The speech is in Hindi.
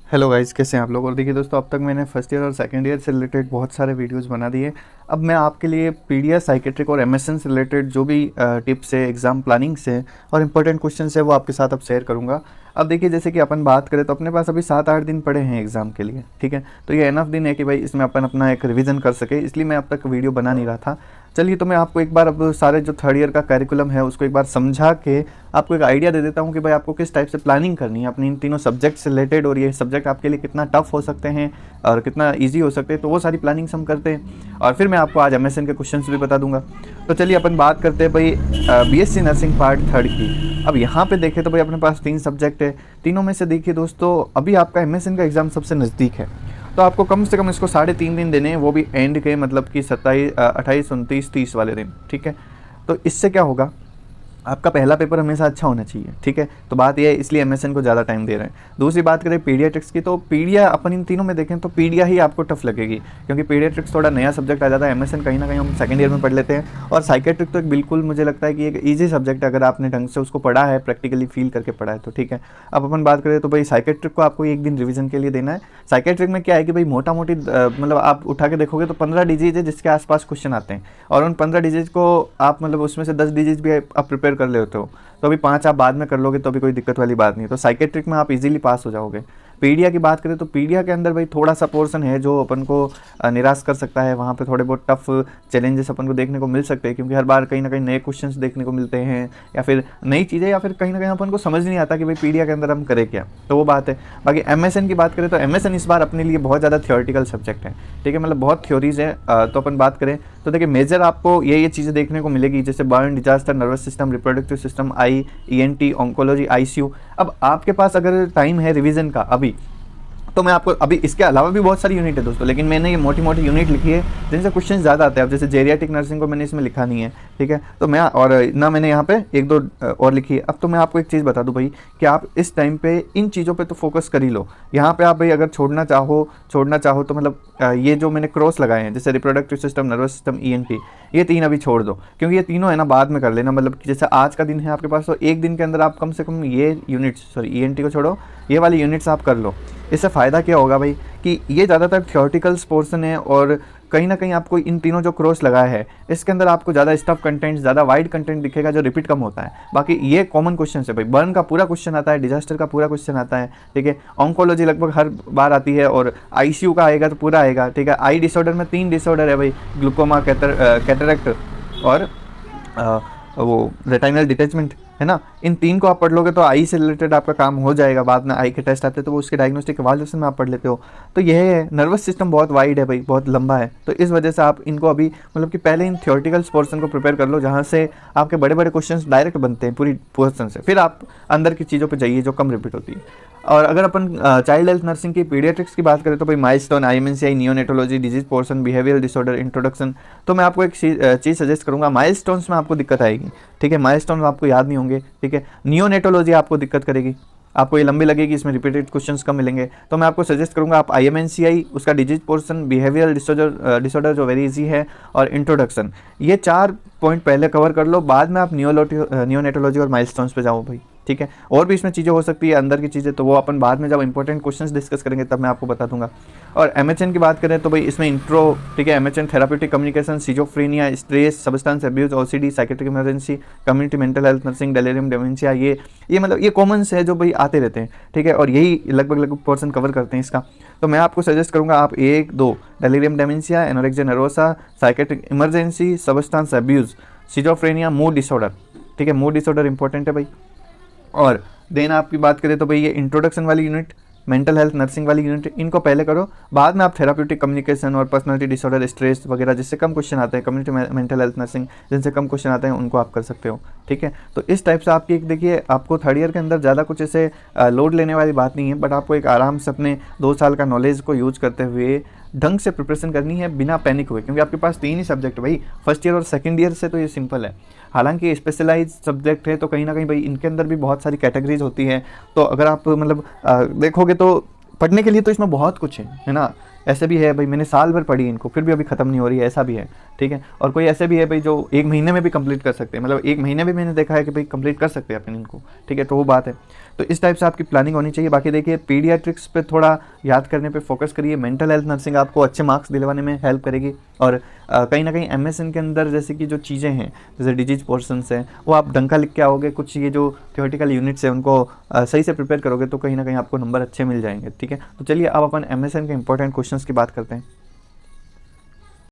हेलो गाइस, कैसे हैं आप लोग। और देखिए दोस्तों, अब तक मैंने फर्स्ट ईयर और सेकंड ईयर से रिलेटेड बहुत सारे वीडियोस बना दिए। अब मैं आपके लिए पीडीएस साइकेट्रिक और एमएसएन से रिलेटेड जो भी टिप्स है, एग्जाम प्लानिंग से और इंपॉर्टेंट क्वेश्चन है, वो आपके साथ अब शेयर करूंगा। अब देखिए, जैसे कि अपन बात करें तो अपने पास अभी 7-8 दिन पड़े हैं एग्जाम के लिए, ठीक है। तो ये एनफ दिन है कि भाई इसमें अपन अपना एक रिवीजन कर सके, इसलिए मैं अब तक वीडियो बना नहीं रहा था। चलिए, तो मैं आपको एक बार अब सारे जो थर्ड ईयर का करिकुलम है उसको एक बार समझा के आपको एक आइडिया दे देता हूँ कि भाई आपको किस टाइप से प्लानिंग करनी है अपनी इन तीनों सब्जेक्ट से रिलेटेड, और ये सब्जेक्ट आपके लिए कितना टफ हो सकते हैं और कितना इजी हो सकते हैं। तो वो सारी प्लानिंग्स हम करते हैं और फिर मैं आपको आज एमएसएन के क्वेश्चंस भी बता दूंगा। तो चलिए अपन बात करते हैं भाई बीएससी नर्सिंग पार्ट थर्ड की। अब यहाँ पे देखें तो भाई अपने पास 3 सब्जेक्ट है। तीनों में से देखिए दोस्तों, अभी आपका एमएसएन का एग्ज़ाम सबसे नज़दीक है, तो आपको कम से कम इसको 3.5 दिन देने हैं, वो भी एंड के, मतलब कि 27, 28, 29, 30 वाले दिन, ठीक है। तो इससे क्या होगा, आपका पहला पेपर हमेशा अच्छा होना चाहिए, ठीक है। तो बात यह है, इसलिए एमएसएन को ज़्यादा टाइम दे रहे हैं। दूसरी बात करें पीडियाट्रिक्स की, तो पीडिया अपन इन तीनों में देखें तो पीडिया ही आपको टफ लगेगी, क्योंकि पीडियाट्रिक्स थोड़ा नया सब्जेक्ट आ जाता है। एमएसएन कहीं ना कहीं हम सेकंड ईयर में पढ़ लेते हैं, और साइकेट्रिक तो एक बिल्कुल मुझे लगता है कि एक ईजी सब्जेक्ट है, अगर आपने ढंग से उसको पढ़ा है, प्रैक्टिकली फील करके पढ़ा है तो, ठीक है। अब अपन बात करें तो भाई साइकेट्रिक को आपको एक दिन रिविजन के लिए देना है। साइकेट्रिक में क्या है कि भाई मोटा मोटी मतलब आप उठा के देखोगे तो 15 डिजीज है जिसके आसपास क्वेश्चन आते हैं, और उन 15 डिजीज को आप मतलब उसमें से 10 डिजीज भी आप प्रिपेयर कर लेते हो, तो अभी 5 आप बाद में कर लोगे तो अभी कोई दिक्कत वाली बात नहीं है। तो साइकेट्रिक में आप इजीली पास हो जाओगे। पीडिया की बात करें तो पीडिया के अंदर भाई थोड़ा सा पोर्शन है जो अपन को निराश कर सकता है। वहाँ पे थोड़े बहुत टफ चैलेंजेस अपन को देखने को मिल सकते हैं, क्योंकि हर बार कहीं ना कहीं नए क्वेश्चंस देखने को मिलते हैं, या फिर नई चीज़ें, या फिर कहीं ना कहीं अपन को समझ नहीं आता कि भाई पीडिया के अंदर हम करें क्या, तो वो बात है। बाकी एमएसएन की बात करें तो एमएसएन इस बार अपने लिए बहुत ज़्यादा थियोरेटिकल सब्जेक्ट है, ठीक है, मतलब बहुत थ्योरीज है। तो अपन बात करें तो देखिए, मेजर आपको ये चीज़ें देखने को मिलेगी, जैसे burn, disaster, nervous system, reproductive system, eye, ENT, oncology, ICU. अब आपके पास अगर टाइम है रिवीजन का अभी, तो मैं आपको अभी इसके अलावा भी बहुत सारी यूनिट है दोस्तों, लेकिन मैंने ये मोटी मोटी यूनिट लिखी है जिनसे क्वेश्चन ज़्यादा आते हैं। अब जैसे जेरियाटिक नर्सिंग को मैंने इसमें लिखा नहीं है, ठीक है, तो मैं और ना मैंने यहाँ पे 1-2 और लिखी है। अब तो मैं आपको एक चीज़ बता दूँ भाई कि आप इस टाइम पे इन चीज़ों पे तो फोकस कर ही लो। यहाँ पे आप भाई अगर छोड़ना चाहो तो मतलब ये जो मैंने क्रॉस लगाए हैं, जैसे reproductive system, nervous system, ENT, ये 3 अभी छोड़ दो, क्योंकि ये तीनों है ना बाद में कर लेना। मतलब कि जैसे आज का दिन है आपके पास, तो एक दिन के अंदर आप कम से कम ये यूनिट्स, सॉरी ईएनटी को छोड़ो, ये वाली यूनिट्स आप कर लो। इससे फ़ायदा क्या होगा भाई कि ये ज़्यादातर थियोरेटिकल्स पोर्शन है, और कहीं ना कहीं आपको इन तीनों जो क्रॉस लगाया है इसके अंदर आपको ज़्यादा स्टफ कंटेंट, ज़्यादा वाइड कंटेंट दिखेगा, जो रिपीट कम होता है। बाकी ये कॉमन क्वेश्चन है भाई, बर्न का पूरा क्वेश्चन आता है, डिजास्टर का पूरा क्वेश्चन आता है, ठीक है, ऑन्कोलॉजी लगभग हर बार आती है, और आईसीयू का आएगा तो पूरा आएगा, ठीक है। आई डिसऑर्डर में 3 डिसऑर्डर है भाई, ग्लूकोमा, कैटरेक्ट और वो रेटाइनल डिटैचमेंट, है ना। इन 3 को आप पढ़ लोगे तो आई से रिलेटेड आपका काम हो जाएगा। बाद में आई के टेस्ट आते हैं तो वो उसके डायग्नोस्टिक इवैल्यूएशन में आप पढ़ लेते हो। तो यह है, नर्वस सिस्टम बहुत वाइड है भाई, बहुत लंबा है, तो इस वजह से आप इनको अभी मतलब कि पहले इन थियोरेटिकल पोर्शन को प्रिपेयर कर लो, जहाँ से आपके बड़े बड़े क्वेश्चंस डायरेक्ट बनते हैं पूरी पोर्शन से, फिर आप अंदर की चीज़ों पर जाइए जो कम रिपीट होती है। और अगर अपन चाइल्ड हेल्थ नर्सिंग की पीडियाट्रिक्स की बात करें तो भाई milestone, IMNCI, neonatology, disease portion, behavioural disorder, introduction, तो मैं आपको एक चीज़ सजेस्ट करूंगा। माइलस्टोन्स में आपको दिक्कत आएगी, ठीक है, माइलस्टोन्स आपको याद नहीं होंगे, ठीक है। नियोनेटोलॉजी आपको दिक्कत करेगी, आपको ये लंबी लगेगी, इसमें रिपीटेड क्वेश्चंस कम मिलेंगे, तो मैं आपको सजेस्ट करूंगा आप आईएमएनसीआई, उसका डिजीज पोर्शन, बिहेवियरल डिसऑर्डर जो वेरी इजी है, और इंट्रोडक्शन, ये 4 पॉइंट पहले कवर कर लो। बाद में आप नियोनेटोलॉजी और माइलस्टोन्स पे जाओ भाई, ठीक है। और भी इसमें चीज़ें हो सकती है अंदर की चीज़ें, तो वो अपन बाद में जब इंपॉर्टेंट क्वेश्चंस डिस्कस करेंगे तब मैं आपको बता दूंगा। और एमएचएन की बात करें तो भाई इसमें इंट्रो, ठीक है, MHN, therapeutic communication, schizophrenia, stress, substance abuse, OCD, psychiatric emergency, community mental health nursing, delirium dementia, ये मतलब ये कॉमन्स है जो भाई आते रहते हैं, ठीक है, और यही लगभग पोर्शन कवर करते हैं इसका। तो मैं आपको सजेस्ट करूँगा आप 1-2 delirium dementia, anorexia nervosa, psychiatric emergency, substance abuse, schizophrenia, mood disorder, ठीक है, मूड डिसऑर्डर इंपॉर्टेंट है भाई। और देन आपकी बात करें तो भाई ये इंट्रोडक्शन वाली यूनिट, मेंटल हेल्थ नर्सिंग वाली यूनिट, इनको पहले करो। बाद में आप थेराप्यूटिक कम्युनिकेशन और पर्सनालिटी डिसऑर्डर, स्ट्रेस वगैरह जिससे कम क्वेश्चन आते हैं, कम्युनिटी मेंटल हेल्थ नर्सिंग जिनसे कम क्वेश्चन आते हैं, उनको आप कर सकते हो, ठीक है। तो इस टाइप से आपकी एक देखिए, आपको थर्ड ईयर के अंदर ज़्यादा कुछ ऐसे लोड लेने वाली बात नहीं है, बट आपको एक आराम से अपने 2 साल का नॉलेज को यूज करते हुए ढंग से प्रिपरेशन करनी है, बिना पैनिक हुए, क्योंकि आपके पास 3 ही सब्जेक्ट भाई, फर्स्ट ईयर और सेकंड ईयर से तो ये सिंपल है। हालांकि स्पेशलाइज सब्जेक्ट है तो कहीं ना कहीं भाई इनके अंदर भी बहुत सारी कैटेगरीज होती है, तो अगर आप मतलब देखोगे तो पढ़ने के लिए तो इसमें बहुत कुछ है ना। ऐसे भी है भाई मैंने साल भर पढ़ी इनको फिर भी अभी ख़त्म नहीं हो रही है, ऐसा भी है, ठीक है। और कोई ऐसे भी है भाई जो 1 महीने में भी कंप्लीट कर सकते हैं, मतलब 1 महीने में मैंने देखा है कि भाई कंप्लीट कर सकते हैं अपन इनको, ठीक है। तो वो बात है, तो इस टाइप से आपकी प्लानिंग होनी चाहिए। बाकी देखिए पीडियाट्रिक्स पे थोड़ा याद करने पे फोकस करिए, मेंटल हेल्थ नर्सिंग आपको अच्छे मार्क्स दिलवाने में हेल्प करेगी। और कहीं ना कहीं एमएसएन के अंदर जैसे कि जो चीज़ें हैं, जैसे डिजीज पोर्शंस हैं, वो आप डंका लिख के आओगे, कुछ ये जो थ्योरेटिकल यूनिट्स है उनको सही से प्रिपेयर करोगे तो कहीं ना कहीं आपको नंबर अच्छे मिल जाएंगे, ठीक है। तो चलिए अब अपन एमएसएन के इंपॉर्टेंट क्वेश्चंस की बात करते हैं।